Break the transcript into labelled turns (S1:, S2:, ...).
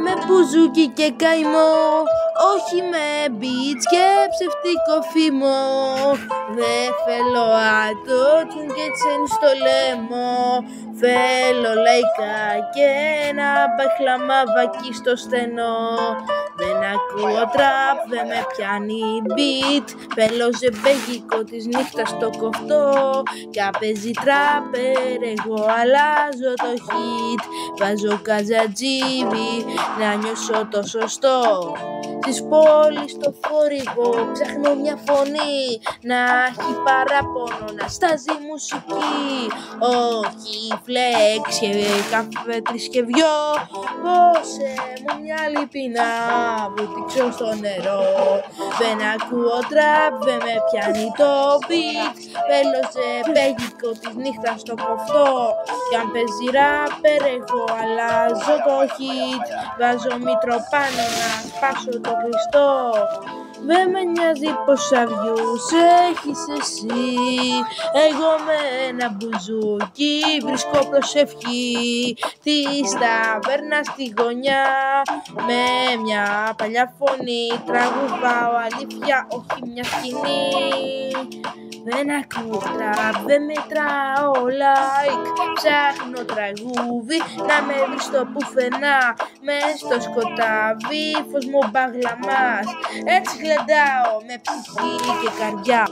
S1: με μπουζούκι και καημό, όχι με beats και ψευτικό φήμο. Δεν θέλω ατότσουν και τσένι στο λαιμό, θέλω λαϊκά και ένα μπαχλαμαβάκι στο στενό. Δεν ακούω τραπ, δεν με πιάνει beat, θέλω ζεμπέγικο της νύχτας στο κοφτό. Κι αν παίζει τράπερ εγώ αλλάζω το hit, βάζω καζατζίβι να νιώσω το σωστό. Στις πόλεις στο θόρυβο ψάχνω μια φωνή να έχει παράπονο, να στάζει μουσική. Όχι flex και καφέ τρισκευιό, δώσε μου μια λύπη να βουτήξω στο νερό. Δεν ακούω τραπ, δεν με πιάνει το beat, θέλω ζεμπέγικο της νύχτας στο κοφτό. Κι αν παίζει ράπερ εγώ αλλάζω το hit, βάζω μήτρο πάνω να σπάσω το Χριστό. Δεν με νοιάζει πόσα views έχεις εσύ, εγώ με ένα μπουζούκι βρίσκω προσευχή. Της ταβέρνας στη γωνιά με μια παλιά φωνή τραγουδάω αλήθεια, όχι μια σκηνή. Δεν ακούω τραπ, δεν μετράω like, ψάχνω τραγούδι να με βρει στο πουθενά. Μες στο σκοτάδι φως μου μπαγλαμάς, έτσι γλεντάω με ψυχή και καρδιά.